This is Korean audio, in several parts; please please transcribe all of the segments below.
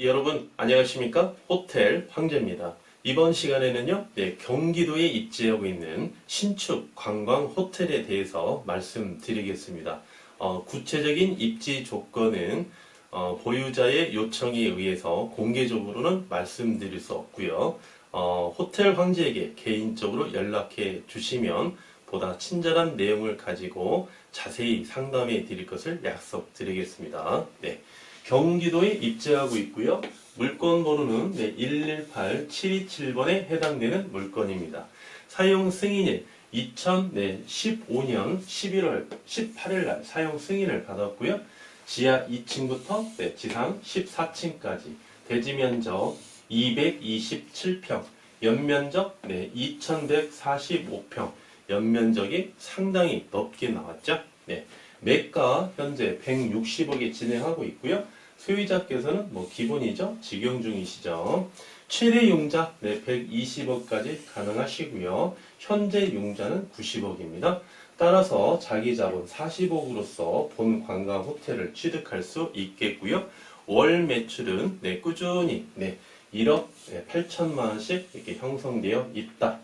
여러분 안녕하십니까? 호텔 황제입니다. 이번 시간에는요, 경기도에 입지하고 있는 신축 관광 호텔에 대해서 말씀드리겠습니다. 구체적인 입지 조건은 보유자의 요청에 의해서 공개적으로는 말씀드릴 수 없고요. 호텔 황제에게 개인적으로 연락해 주시면 보다 친절한 내용을 가지고 자세히 상담해 드릴 것을 약속드리겠습니다. 네. 경기도에 입지하고 있고요. 물건 번호는 118727번에 해당되는 물건입니다. 사용 승인일 2015년 11월 18일 날 사용 승인을 받았고요. 지하 2층부터 지상 14층까지 대지 면적 227평, 연면적 2145평, 연면적이 상당히 넓게 나왔죠. 매가 현재 160억에 진행하고 있고요. 소유자께서는 기본이죠. 직영 중이시죠. 최대 용자 120억까지 가능하시고요. 현재 용자는 90억입니다. 따라서 자기 자본 40억으로서 본 관광 호텔을 취득할 수 있겠고요. 월 매출은 꾸준히 1억 8천만 원씩 이렇게 형성되어 있다.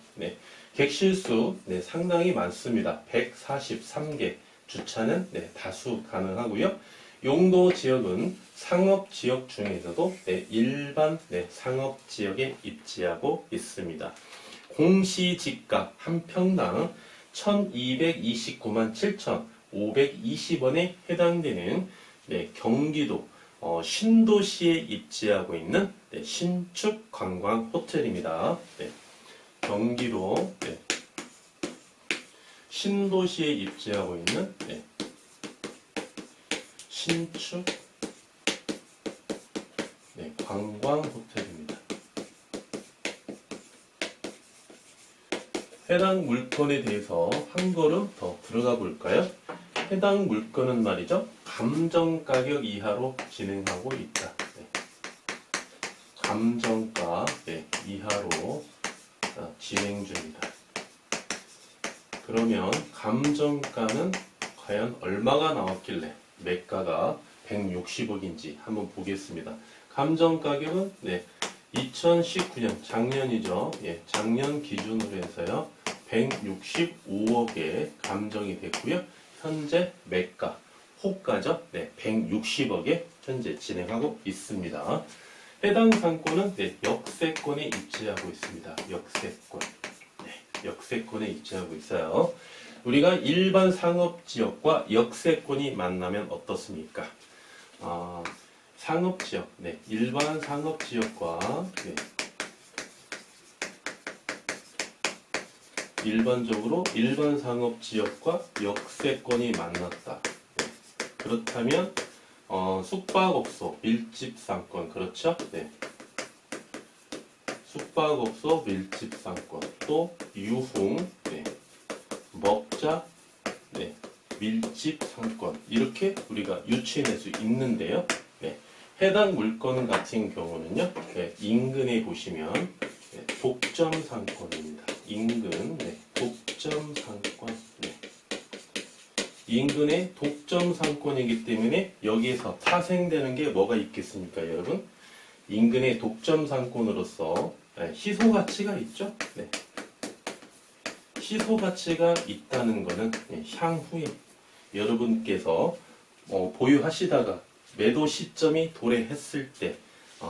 객실수 상당히 많습니다. 143개. 주차는 다수 가능하고요. 용도 지역은 상업지역 중에서도 일반 상업지역에 입지하고 있습니다. 공시지가 한 평당 1229만 7,520원에 해당되는 경기도 신도시에 입지하고 있는 신축 관광 호텔입니다. 경기도 신도시에 입지하고 있는 신축 관광 호텔입니다. 해당 물건에 대해서 한 걸음 더 들어가 볼까요? 해당 물건은 말이죠. 감정가격 이하로 진행하고 있다. 감정가 이하로 진행 중이다. 그러면 감정가는 과연 얼마가 나왔길래 매가가 160억인지 한번 보겠습니다. 감정가격은 2019년 작년이죠. 작년 기준으로 해서요. 165억에 감정이 됐고요. 현재 매가 호가죠. 160억에 현재 진행하고 있습니다. 해당 상권은 역세권에 입지하고 있습니다. 역세권에 입지하고 있어요. 우리가 일반 상업지역과 역세권이 만나면 어떻습니까? 상업지역, 일반 상업지역과 일반적으로 일반 상업지역과 역세권이 만났다. 그렇다면 숙박업소, 밀집상권, 그렇죠? 숙박업소, 밀집상권, 또 유흥, 먹자, 밀집상권 이렇게 우리가 유추해낼 수 있는데요. 해당 물건 같은 경우는요. 인근에 보시면 독점상권입니다. 인근, 독점상권. 인근의 독점상권이기 때문에 여기에서 파생되는 게 뭐가 있겠습니까, 여러분? 인근의 독점상권으로서 희소가치가 있죠? 희소가치가 있다는 것은 향후에 여러분께서 보유하시다가 매도 시점이 도래했을 때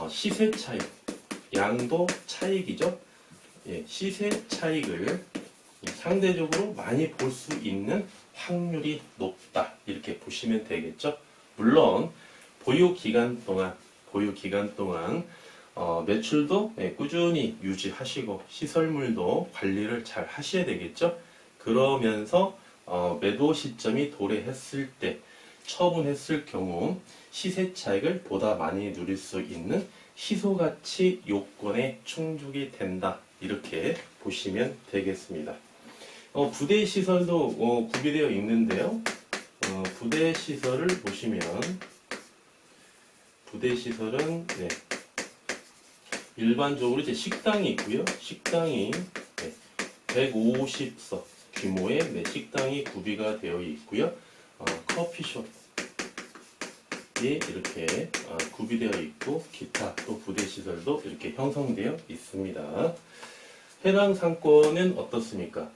시세 차익, 양도 차익이죠? 시세 차익을 상대적으로 많이 볼 수 있는 확률이 높다. 이렇게 보시면 되겠죠? 물론 보유 기간 동안 매출도 꾸준히 유지하시고 시설물도 관리를 잘 하셔야 되겠죠. 그러면서 매도 시점이 도래했을 때 처분했을 경우 시세 차익을 보다 많이 누릴 수 있는 희소가치 요건에 충족이 된다. 이렇게 보시면 되겠습니다. 부대 시설도 구비되어 있는데요. 부대 시설을 보시면 부대 시설은 일반적으로 이제 식당이 있고요. 식당이 150석 규모의 식당이 구비가 되어 있고요. 커피숍이 이렇게 구비되어 있고 기타 시설도 이렇게 형성되어 있습니다. 해당 상권은 어떻습니까?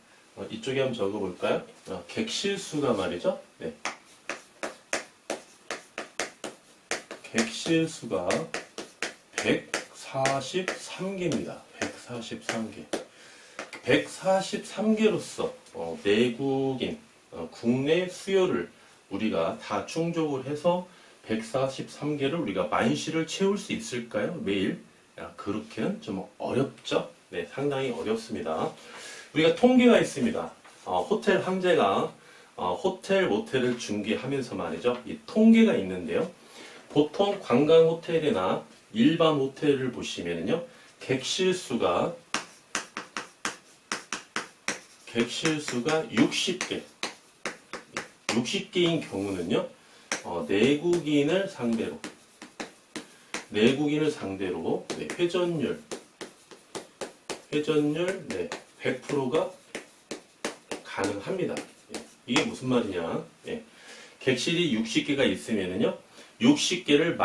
이쪽에 한번 적어볼까요? 객실수가 말이죠. 네. 객실수가 143개입니다. 143개. 143개로서 내국인 국내 수요를 우리가 다 충족을 해서 143개를 우리가 만실을 채울 수 있을까요? 매일? 그렇게는 좀 어렵죠? 네, 상당히 어렵습니다. 우리가 통계가 있습니다. 호텔 황제가 호텔, 모텔을 중개하면서 말이죠. 이 통계가 있는데요. 보통 관광 호텔이나 일반 호텔을 보시면요. 객실수가 60개. 60개인 경우는요. 내국인을 상대로 네, 회전율 네, 100%가 가능합니다. 이게 무슨 말이냐? 객실이 60개가 있으면은요. 60개를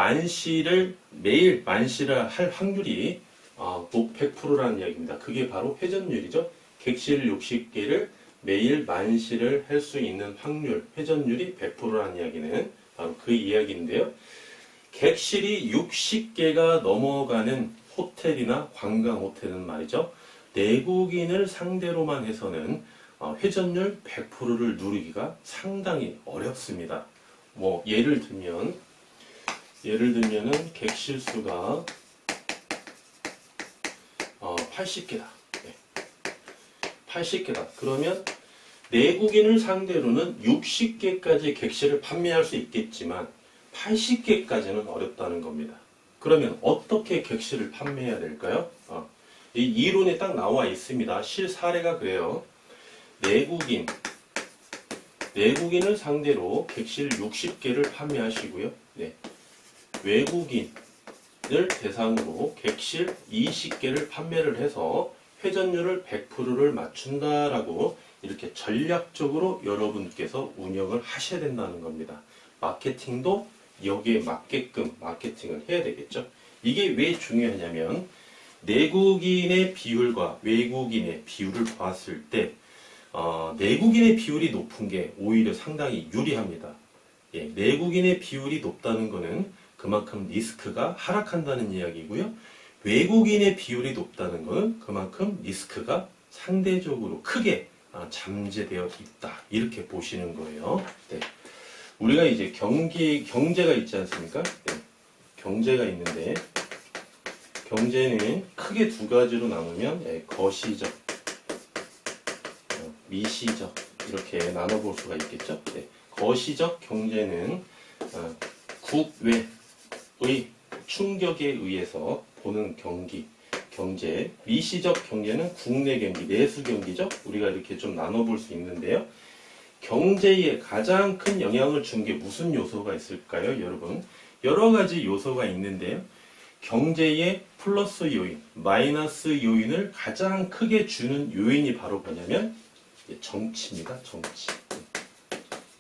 매일 만실을 할 확률이 100%라는 이야기입니다. 그게 바로 회전율이죠. 객실 60개를 매일 만실을 할 수 있는 확률, 회전율이 100%라는 이야기는 바로 그 이야기인데요. 객실이 60개가 넘어가는 호텔이나 관광 호텔은 말이죠. 내국인을 상대로만 해서는 회전율 100%를 누리기가 상당히 어렵습니다. 뭐 예를 들면은 객실 수가 80개다. 80개다. 그러면 내국인을 상대로는 60개까지 객실을 판매할 수 있겠지만 80개까지는 어렵다는 겁니다. 그러면 어떻게 객실을 판매해야 될까요? 이 이론에 딱 나와 있습니다. 실사례가 그래요. 내국인을 상대로 객실 60개를 판매하시고요. 네. 외국인을 대상으로 객실 20개를 판매를 해서 회전율을 100%를 맞춘다라고 이렇게 전략적으로 여러분께서 운영을 하셔야 된다는 겁니다. 마케팅도 여기에 맞게끔 마케팅을 해야 되겠죠. 이게 왜 중요하냐면 내국인의 비율과 외국인의 비율을 봤을 때 내국인의 비율이 높은 게 오히려 상당히 유리합니다. 내국인의 비율이 높다는 것은 그만큼 리스크가 하락한다는 이야기고요. 외국인의 비율이 높다는 것은 그만큼 리스크가 상대적으로 크게 잠재되어 있다. 이렇게 보시는 거예요. 네. 우리가 이제 경제가 있지 않습니까? 네. 경제가 있는데 경제는 크게 두 가지로 나누면 거시적, 미시적 이렇게 나눠볼 수가 있겠죠. 네. 거시적 경제는 국외의 충격에 의해서 보는 경제, 미시적 경제는 국내 경기, 내수 경기죠. 우리가 이렇게 좀 나눠볼 수 있는데요. 경제에 가장 큰 영향을 준 게 무슨 요소가 있을까요, 여러분? 여러 가지 요소가 있는데요. 경제의 플러스 요인, 마이너스 요인을 가장 크게 주는 요인이 바로 뭐냐면 정치입니다. 정치.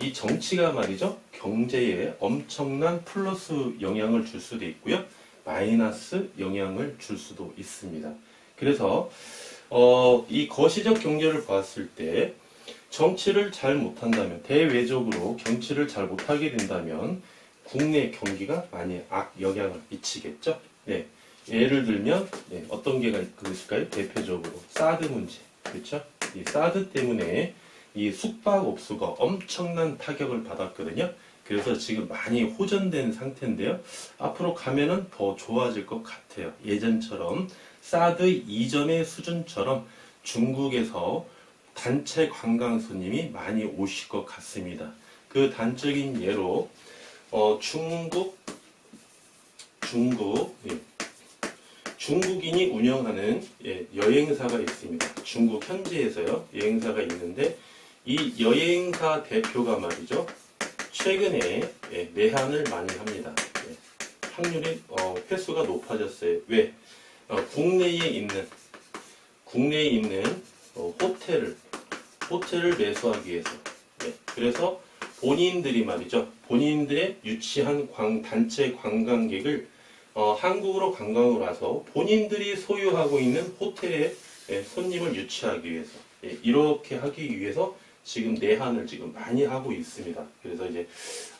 이 정치가 말이죠. 경제에 엄청난 플러스 영향을 줄 수도 있고요. 마이너스 영향을 줄 수도 있습니다. 그래서 이 거시적 경제를 봤을 때 정치를 잘 못한다면, 대외적으로 정치를 잘 못하게 된다면 국내 경기가 많이 악영향을 미치겠죠. 네. 예를 들면 어떤 게가 있을까요? 대표적으로 사드 문제. 그렇죠? 이 사드 때문에 이 숙박업소가 엄청난 타격을 받았거든요. 그래서 지금 많이 호전된 상태인데요. 앞으로 가면은 더 좋아질 것 같아요. 예전처럼 사드 이전의 수준처럼 중국에서 단체 관광 손님이 많이 오실 것 같습니다. 그 단적인 예로 중국인이 운영하는 여행사가 있습니다. 중국 현지에서요. 여행사가 있는데 이 여행사 대표가 말이죠. 최근에 내한을 많이 합니다. 확률이 횟수가 높아졌어요. 왜? 국내에 있는 호텔을 매수하기 위해서. 그래서 본인들이 말이죠. 본인들의 유치한 단체 관광객을 한국으로 관광을 와서 본인들이 소유하고 있는 호텔에 손님을 유치하기 위해서 이렇게 하기 위해서 지금 내한을 지금 많이 하고 있습니다. 그래서 이제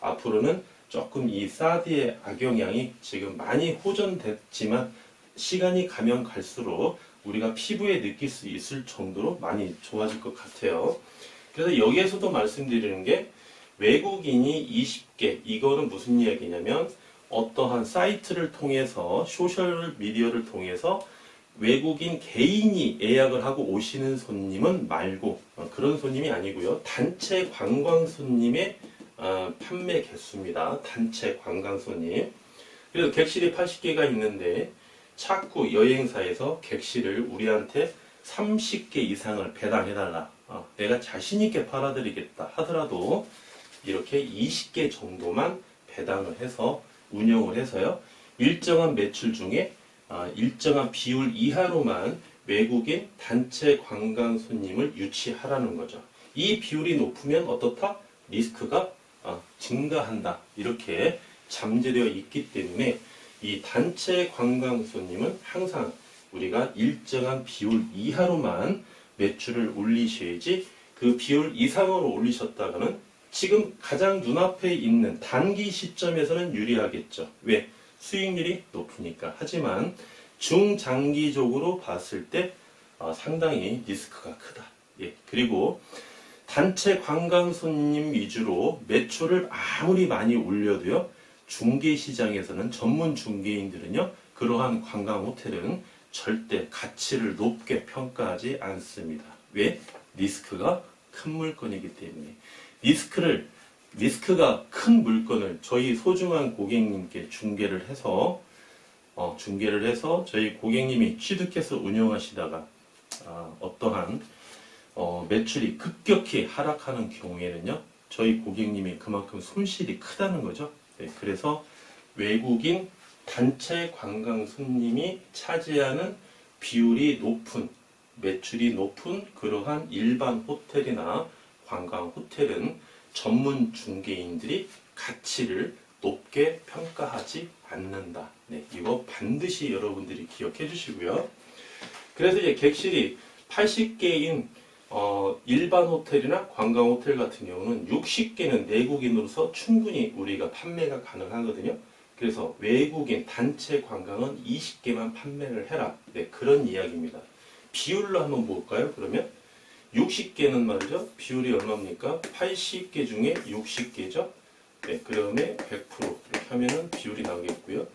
앞으로는 조금 이 사드의 악영향이 지금 많이 호전됐지만 시간이 가면 갈수록 우리가 피부에 느낄 수 있을 정도로 많이 좋아질 것 같아요. 그래서 여기에서도 말씀드리는 게 외국인이 20개, 이거는 무슨 이야기냐면 어떠한 사이트를 통해서 소셜 미디어를 통해서 외국인 개인이 예약을 하고 오시는 손님은 말고 그런 손님이 아니고요. 단체 관광 손님의 판매 개수입니다. 단체 관광 손님. 그래서 객실이 80개가 있는데 자꾸 여행사에서 객실을 우리한테 30개 이상을 배당해달라. 내가 자신있게 팔아드리겠다 하더라도 이렇게 20개 정도만 배당을 해서 운영을 해서요. 일정한 매출 중에 일정한 비율 이하로만 외국인 단체 관광 손님을 유치하라는 거죠. 이 비율이 높으면 어떻다? 리스크가 증가한다. 이렇게 잠재되어 있기 때문에 이 단체 관광 손님은 항상 우리가 일정한 비율 이하로만 매출을 올리셔야지 그 비율 이상으로 올리셨다가는 지금 가장 눈앞에 있는 단기 시점에서는 유리하겠죠. 왜? 수익률이 높으니까. 하지만 중장기적으로 봤을 때 상당히 리스크가 크다. 예. 그리고 단체 관광 손님 위주로 매출을 아무리 많이 올려도요. 중개시장에서는 전문 중개인들은요. 그러한 관광 호텔은 절대 가치를 높게 평가하지 않습니다. 왜? 리스크가 큰 물건이기 때문에. 리스크가 큰 물건을 저희 소중한 고객님께 중개를 해서 저희 고객님이 취득해서 운영하시다가 어떠한 매출이 급격히 하락하는 경우에는요, 저희 고객님이 그만큼 손실이 크다는 거죠. 네, 그래서 외국인 단체 관광 손님이 차지하는 비율이 높은, 매출이 높은 그러한 일반 호텔이나 관광 호텔은 전문 중개인들이 가치를 높게 평가하지 않는다. 네, 이거 반드시 여러분들이 기억해 주시고요. 그래서 이제 객실이 80개인 일반 호텔이나 관광 호텔 같은 경우는 60개는 내국인으로서 충분히 우리가 판매가 가능하거든요. 그래서 외국인 단체 관광은 20개만 판매를 해라. 네, 그런 이야기입니다. 비율로 한번 볼까요? 그러면 60개는 말이죠. 비율이 얼마입니까? 80개 중에 60개죠. 네, 그다음에 100% 이렇게 하면은 비율이 나오겠고요.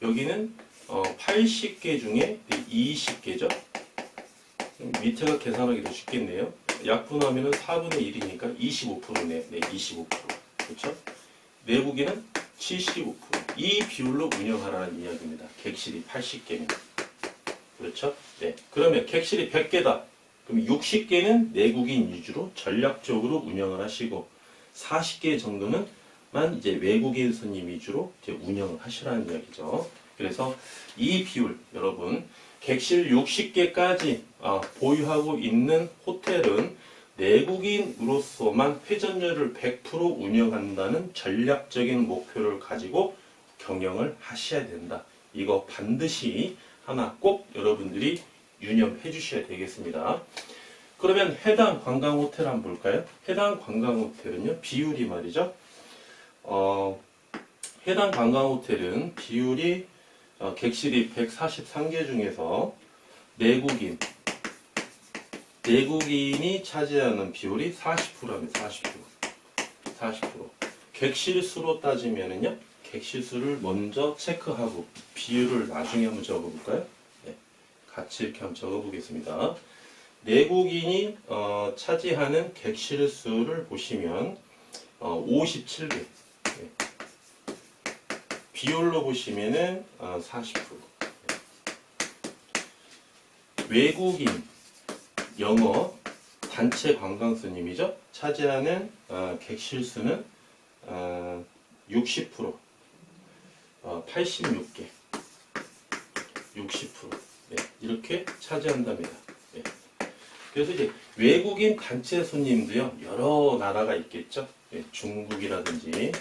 여기는 80개 중에 20개죠. 밑에가 계산하기 더 쉽겠네요. 약분하면은 4분의 1이니까 25%네. 네, 25%. 그렇죠? 내국인은 75%. 이 비율로 운영하라는 이야기입니다. 객실이 80개면. 그렇죠? 네. 그러면 객실이 100개다. 그럼 60개는 내국인 위주로 전략적으로 운영을 하시고 40개 정도는만 이제 외국인 손님 위주로 이제 운영을 하시라는 이야기죠. 그래서 이 비율 여러분 객실 60개까지 보유하고 있는 호텔은 내국인으로서만 회전율을 100% 운영한다는 전략적인 목표를 가지고 경영을 하셔야 된다. 이거 반드시 하나 꼭 여러분들이 유념해 주셔야 되겠습니다. 그러면 해당 관광 호텔 한번 볼까요? 해당 관광 호텔은요, 비율이 말이죠. 해당 관광 호텔은 비율이 객실이 143개 중에서 내국인이 차지하는 비율이 40%입니다. 40%. 객실 수로 따지면은요, 객실 수를 먼저 체크하고 비율을 나중에 한번 적어볼까요? 네, 같이 이렇게 한번 적어보겠습니다. 내국인이 차지하는 객실 수를 보시면 57개. 네. 비율로 보시면은 40%. 외국인 영어 단체 관광 손님이죠. 차지하는 객실 수는 60%. 86개. 60%. 네, 이렇게 차지한답니다. 네. 그래서 이제 외국인 단체 손님도요, 여러 나라가 있겠죠. 네, 중국이라든지, 네.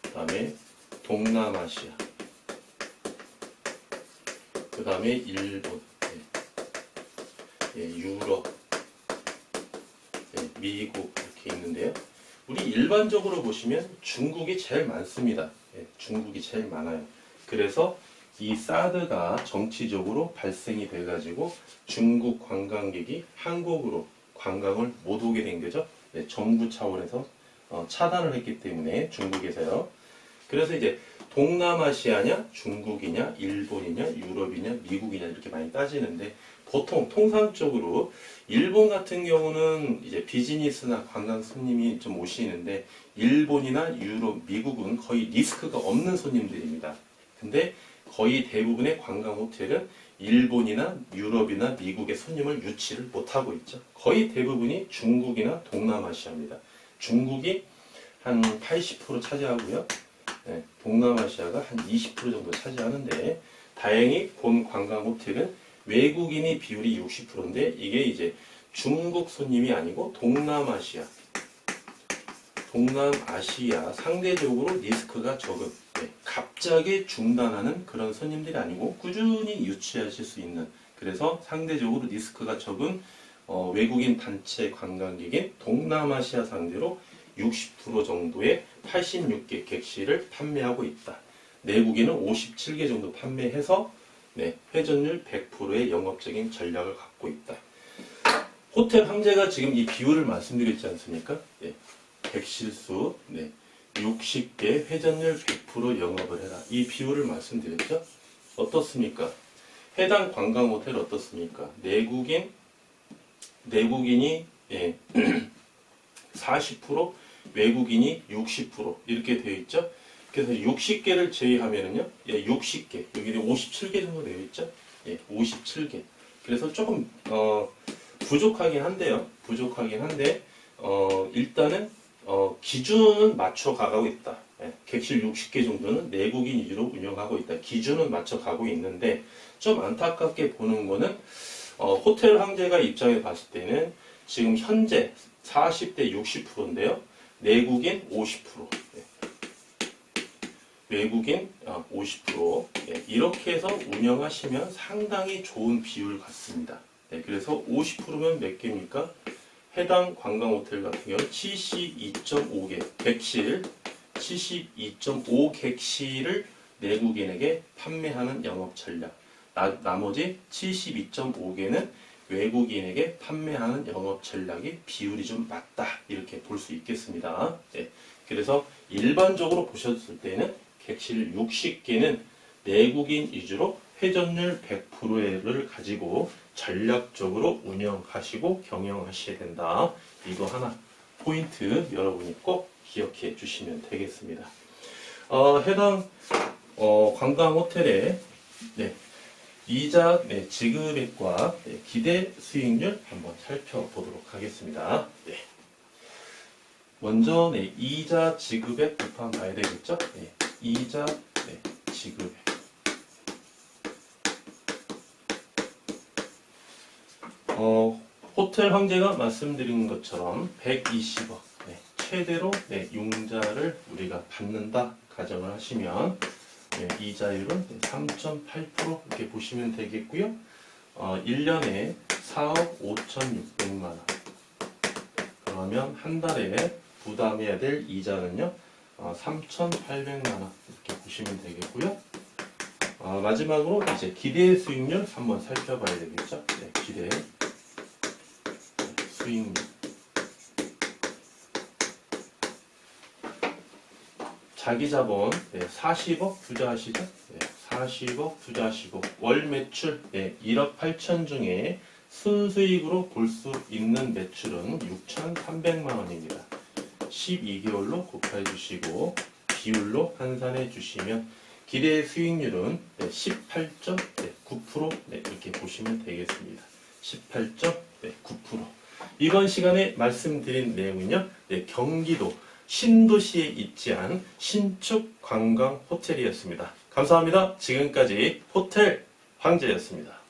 그다음에 동남아시아, 그 다음에 일본, 유럽, 미국 이렇게 있는데요. 우리 일반적으로 보시면 중국이 제일 많습니다. 중국이 제일 많아요. 그래서 이 사드가 정치적으로 발생이 돼가지고 중국 관광객이 한국으로 관광을 못 오게 된 거죠. 정부 차원에서 차단을 했기 때문에 중국에서요. 그래서 이제 동남아시아냐, 중국이냐, 일본이냐, 유럽이냐, 미국이냐 이렇게 많이 따지는데 보통 통상적으로 일본 같은 경우는 이제 비즈니스나 관광 손님이 좀 오시는데 일본이나 유럽, 미국은 거의 리스크가 없는 손님들입니다. 근데 거의 대부분의 관광 호텔은 일본이나 유럽이나 미국의 손님을 유치를 못하고 있죠. 거의 대부분이 중국이나 동남아시아입니다. 중국이 한 80% 차지하고요. 동남아시아가 한 20% 정도 차지하는데 다행히 본 관광 호텔은 외국인이 비율이 60%인데 이게 이제 중국 손님이 아니고 동남아시아 상대적으로 리스크가 적은 갑자기 중단하는 그런 손님들이 아니고 꾸준히 유치하실 수 있는 그래서 상대적으로 리스크가 적은 외국인 단체 관광객인 동남아시아 상대로 60% 정도의 86개 객실을 판매하고 있다. 내국인은 57개 정도 판매해서 회전율 100%의 영업적인 전략을 갖고 있다. 호텔 황제가 지금 이 비율을 말씀드렸지 않습니까? 객실 수 60개 회전율 100% 영업을 해라. 이 비율을 말씀드렸죠? 어떻습니까? 해당 관광 호텔 어떻습니까? 내국인이 40%, 외국인이 60% 이렇게 되어 있죠? 그래서 60개를 제외하면은요, 60개, 여기는 57개 정도 되어 있죠? 57개. 그래서 조금, 부족하긴 한데, 일단은, 기준은 맞춰 가고 있다. 객실 60개 정도는 내국인 위주로 운영하고 있다. 기준은 맞춰 가고 있는데, 좀 안타깝게 보는 거는, 호텔 황제가 입장에 봤을 때는 지금 현재 40대 60%인데요. 내국인 50%. 외국인 50%. 이렇게 해서 운영하시면 상당히 좋은 비율 같습니다. 그래서 50%면 몇 개입니까? 해당 관광호텔 같은 경우 72.5개 객실, 72.5 객실을 내국인에게 판매하는 영업 전략. 나머지 72.5개는 외국인에게 판매하는 영업 전략이 비율이 좀 맞다. 이렇게 볼 수 있겠습니다. 그래서 일반적으로 보셨을 때는 객실 60개는 내국인 위주로 회전율 100%를 가지고 전략적으로 운영하시고 경영하셔야 된다. 이거 하나 포인트 여러분이 꼭 기억해 주시면 되겠습니다. 해당 관광 호텔의 이자 지급액과 기대 수익률 한번 살펴보도록 하겠습니다. 먼저 이자 지급액 한번 봐야 되겠죠? 이자 지급액. 호텔 황제가 말씀드린 것처럼 120억 최대로 융자를 우리가 받는다 가정을 하시면 이자율은 3.8% 이렇게 보시면 되겠고요. 1년에 4억 5,600만 원. 그러면 한 달에 부담해야 될 이자는요. 3,800만 원 이렇게 보시면 되겠고요. 마지막으로 이제 기대 수익률 한번 살펴봐야 되겠죠. 기대 수익률. 자기 자본 40억 투자하시죠. 40억 투자하시고 월 매출 1억 8천 중에 순수익으로 볼 수 있는 매출은 6,300만 원입니다. 12개월로 곱해 주시고 비율로 환산해 주시면 기대 수익률은 18.9% 이렇게 보시면 되겠습니다. 18.9%. 이번 시간에 말씀드린 내용은요. 경기도 신도시에 위치한 신축 관광 호텔이었습니다. 감사합니다. 지금까지 호텔 황제였습니다.